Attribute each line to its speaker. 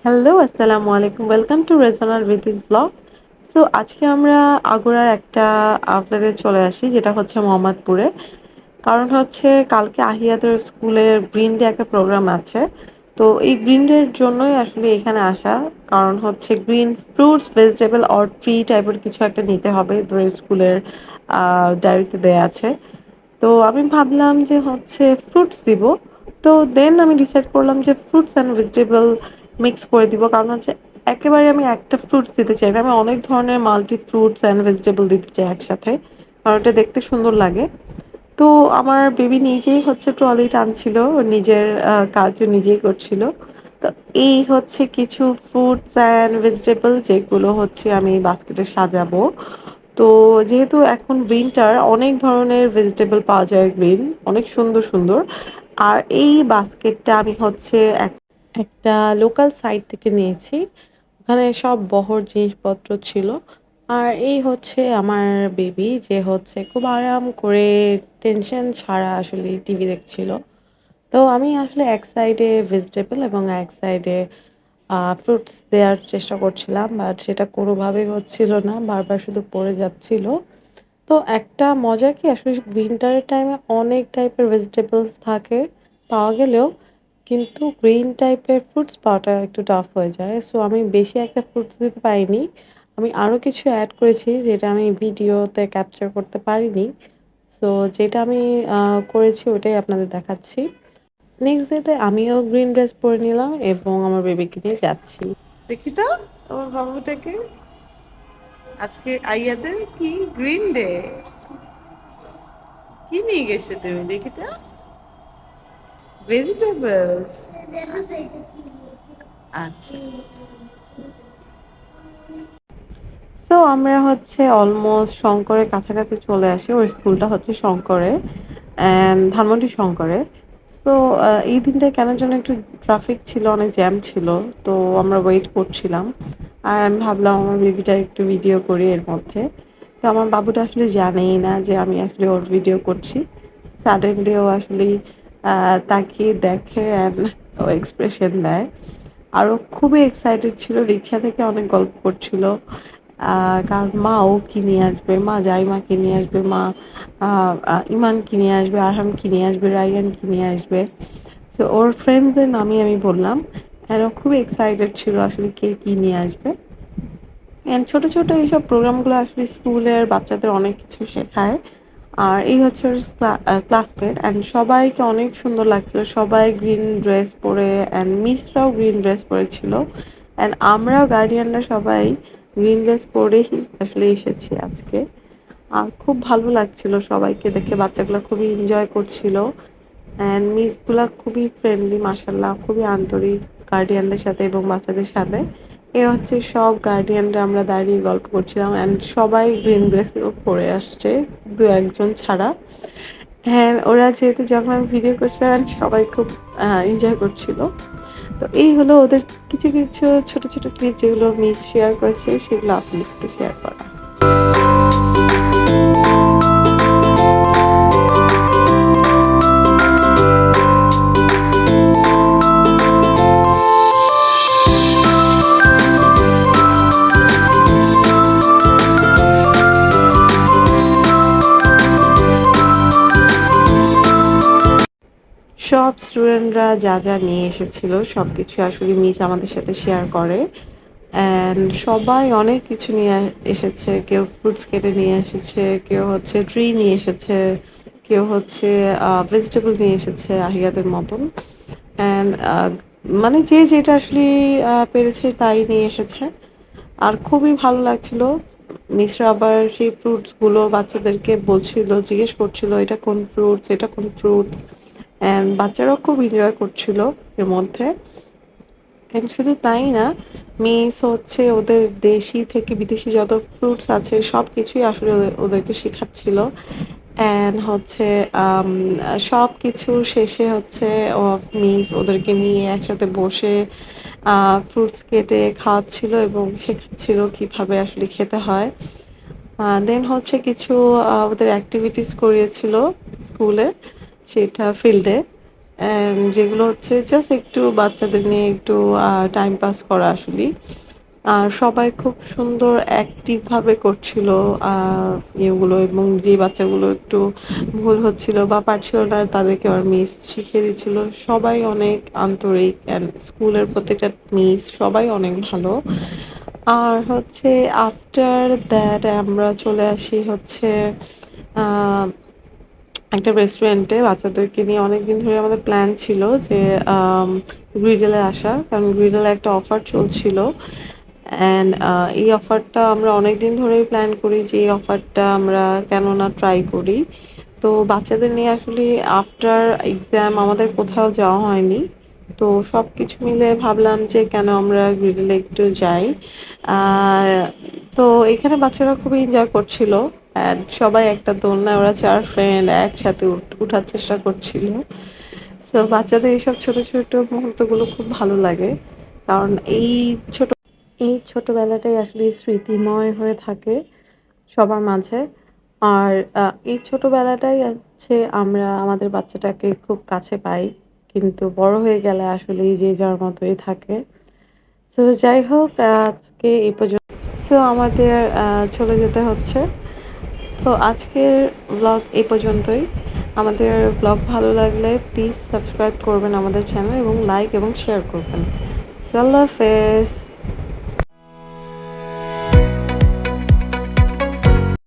Speaker 1: Hello, আসসালামু আলাইকুম। Welcome to রেজনাল উইথিস ব্লগ। সো আজকে আমরা আগুরার একটা আউটলেটে চলে আসি যেটা হচ্ছে মোহাম্মদপুরে। কারণ হচ্ছে কালকে আহিয়াদের স্কুলের গ্রিন ডে একটা প্রোগ্রাম আছে। তো এই গ্রিন ডে এর জন্যই আসলে এখানে আসা। কারণ হচ্ছে green fruits, vegetable or tree টাইপের কিছু একটা নিতে হবে। ওদের স্কুলের ডায়েরিতে দেয়া আছে। তো আমি ভাবলাম যে হচ্ছে ফ্রুটস দিব। তো দেন আমি ডিসাইড করলাম যে ফ্রুটস অ্যান্ড ভেজিটেবল মিক্স করে দিব। কারণ হচ্ছে একেবারে আমি একটা ফ্রুটস দিতে চাই না। আমি অনেক ধরনের মাল্টি ফ্রুটস অ্যান্ড ভেজিটেবল দিতে চাই একসাথে। কারণ এটা দেখতে সুন্দর লাগে। তো আমার বেবি নিজেই হচ্ছে ট্রলি টানছিল। ওর নিজের কাজও নিজেই করছিল। তো এই হচ্ছে কিছু ফ্রুটস অ্যান্ড ভেজিটেবল যেগুলো হচ্ছে আমি বাস্কেটে সাজাবো। তো যেহেতু এখন উইন্টার অনেক ধরনের ভেজিটেবল পাওয়া যায় গ্রিন, অনেক সুন্দর, সুন্দর। আর এই বাস্কেটটা আমি হচ্ছে একটা লোকাল সাইট থেকে নিয়েছি। ওখানে সব বহর জিনিসপত্র ছিল। আর এই হচ্ছে আমার বেবি যে হচ্ছে খুব আরাম করে টেনশন ছাড়া আসলে টিভি দেখছিল। তো আমি আসলে এক সাইডে ভেজিটেবল এবং এক সাইডে ফ্রুটস দেওয়ার চেষ্টা করছিলাম। বাট সেটা কোনোভাবেই হচ্ছিল না। বারবার শুধু পড়ে যাচ্ছিল। তো একটা মজা কি আসলে উইন্টারের টাইমে অনেক টাইপের ভেজিটেবলস থাকে পাওয়া গেলেও কিন্তু গ্রিন টাইপের ফ্রুটস পাওয়াটা একটু টাফ হয়ে যায়। সো আমি বেশি একটা ফ্রুটস দিতে পারিনি। আমি আরো কিছু এড করেছি যেটা আমি ভিডিওতে ক্যাপচার করতে পারিনি। সো যেটা আমি করেছি ওটাই আপনাদের দেখাচ্ছি। নেক্সট ডেতে আমিও গ্রিন ড্রেস পরে নিলাম এবং আমার বেবিকে নিয়ে যাচ্ছি। দেখি তো আমার বাবুটাকে। আজকে আইয়াদের কি গ্রিন ডে? কি নিয়ে গেছে তুমি দেখি তো? ভেজিটেবলস। আচ্ছা। সো আমরা হচ্ছে অলমোস্ট শঙ্করের কাছাকাছি চলে আসি। ওর স্কুলটা হচ্ছে শঙ্করে অ্যান্ড ধানমন্ডি শঙ্করে। সো এই দিনটায় কেন যেন একটু ট্রাফিক ছিল, অনেক জ্যাম ছিল। তো আমরা ওয়েট করছিলাম। আর আমি ভাবলাম আমার বেবিটা একটু ভিডিও করি এর মধ্যে। তো আমার বাবুটা আসলে জানেই না যে আমি আসলে ওর ভিডিও করছি। সাডেনলি ও আসলেই তাকিয়ে দেখে অ্যান্ড ও এক্সপ্রেশন দেয়। আর ও খুবই এক্সাইটেড ছিল। রিক্সা থেকে অনেক গল্প করছিল। কারণ মা ও কি নিয়ে আসবে? মা জাইমা কি নিয়ে আসবে? মা আ আ ইমান কি নিয়ে আসবে? আরহাম কি নিয়ে আসবে? রায়হান কি নিয়ে আসবে? সো ওর ফ্রেন্ডসদের নামই আমি বললাম। অ্যান্ড ও খুবই এক্সাইটেড ছিল আসলে কে কি নিয়ে আসবে। অ্যান্ড ছোট, ছোট এইসব প্রোগ্রামগুলো আসলে স্কুলের বাচ্চাদের অনেক কিছু শেখায়। আর এই হচ্ছে ওর ক্লাসমেট অ্যান্ড সবাইকে অনেক সুন্দর লাগছিল। সবাই গ্রিন ড্রেস পরে অ্যান্ড মিসরাও গ্রিন ড্রেস পরেছিল। অ্যান্ড আমরাও গার্ডিয়ানরা সবাই গ্রিন ড্রেস পরেই আসলে এসেছি আজকে। আর খুব ভালো লাগছিল সবাইকে দেখে। বাচ্চাগুলো খুবই এনজয় করছিল। অ্যান্ড মিসগুলা খুবই ফ্রেন্ডলি মাশাআল্লাহ, খুবই আন্তরিক গার্ডিয়ানদের সাথে এবং বাচ্চাদের সাথে। এ হচ্ছে সব গার্ডিয়ানরা আমরা দাঁড়িয়ে গল্প করছিলাম অ্যান্ড সবাই গ্রিন ড্রেসও পরে আসছে ২-১ জন ছাড়া। হ্যাঁ, ওরা যেহেতু যখন আমি ভিডিও করছিলাম সবাই খুব এনজয় করছিল। তো এই হলো ওদের কিছু, কিছু ছোট, ছোট ক্লিপ যেগুলো মিস শেয়ার করেছে সেগুলো আপনাদের সাথে শেয়ার করা। সব স্টুডেন্টরা যা, যা নিয়ে এসেছিল সবকিছু আসলে মিস আমাদের সাথে শেয়ার করে। অ্যান্ড সবাই অনেক কিছু নিয়ে এসেছে। কেউ ফ্রুটস কেটে নিয়ে এসেছে, কেউ হচ্ছে ট্রি নিয়ে এসেছে, কেউ হচ্ছে ভেজিটেবল নিয়ে এসেছে আহিয়াদের মতন। অ্যান্ড মানে যে যেটা আসলে পেরেছে তাই নিয়ে এসেছে। আর খুবই ভালো লাগছিল। মিসরা আবার সেই ফ্রুটস গুলো বাচ্চাদেরকে বলছিল, জিজ্ঞেস করছিল এটা কোন ফ্রুটস, এটা কোন ফ্রুটস। অ্যান্ড বাচ্চারাও খুব এনজয় করছিল এর মধ্যে। অ্যান্ড শুধু তাই না, মিস হচ্ছে ওদের দেশি থেকে বিদেশি যত ফ্রুটস আছে সবকিছুই আসলে ওদেরকে শেখাচ্ছিল। অ্যান্ড হচ্ছে আম সবকিছু শেষে হচ্ছে ও মিস ওদেরকে নিয়ে একসাথে বসে ফ্রুটস কেটে খাওয়াচ্ছিল এবং শেখাচ্ছিল কিভাবে আসলে খেতে হয়। দেন হচ্ছে কিছু ওদের অ্যাক্টিভিটিস করিয়েছিল স্কুলে, সেটা ফিল্ডে। যেগুলো হচ্ছে জাস্ট একটু বাচ্চাদের নিয়ে একটু টাইম পাস করা আসলেই। আর সবাই খুব সুন্দর অ্যাক্টিভ ভাবে করছিল আ ইয়েগুলো, এবং যে বাচ্চাগুলো একটু ভুল হচ্ছিল বা পারছিল না তাদেরকে আমার মিস শিখিয়ে দিচ্ছিল। সবাই অনেক আন্তরিক অ্যান্ড স্কুলের প্রতিটা মিস সবাই অনেক ভালো। আর হচ্ছে আফটার দ্যাট আমরা চলে আসি হচ্ছে আ একটা রেস্টুরেন্টে বাচ্চাদেরকে নিয়ে। অনেকদিন ধরে আমাদের প্ল্যান ছিল যে আম গ্রিডেলে আসা। কারণ গ্রিডেলে একটা অফার চলছিল। এই অফারটা আমরা অনেকদিন ধরেই প্ল্যান করি যে এই অফারটা আমরা কেন না ট্রাই করি। তো বাচ্চাদের নিয়ে আসলে আফটার এক্সাম আমাদের কোথাও যাওয়া হয়নি। তো সবকিছু মিলে ভাবলাম যে কেন আমরা গ্রিডেলে একটু যাই। আ তো এখানে বাচ্চারা খুবই এনজয় করছিল। সবাই একটা দোলনায় ওরা ৪ ফ্রেন্ড একসাথে উঠার চেষ্টা করছিল। সো বাচ্চাদের এইসব ছোট, ছোট মুহূর্তগুলো খুব ভালো লাগে। কারণ ছোট এই ছোটবেলাটাই আসলে স্মৃতিময় হয়ে থাকে সবার মাঝে। আর এই ছোটবেলাটাই হচ্ছে আমরা আমাদের বাচ্চাটাকে খুব কাছে পাই। কিন্তু বড় হয়ে গেলে আসলেই যে যার মতোই থাকে। সো যাই হোক, আজকে এই সো আমাদের চলে যেতে হচ্ছে। তো আজকের ব্লগ এই পর্যন্তই। আমাদের ব্লগ ভালো লাগলে প্লিজ সাবস্ক্রাইব করবেন আমাদের চ্যানেল এবং লাইক এবং শেয়ার করবেন। আল্লাহ হাফেজ।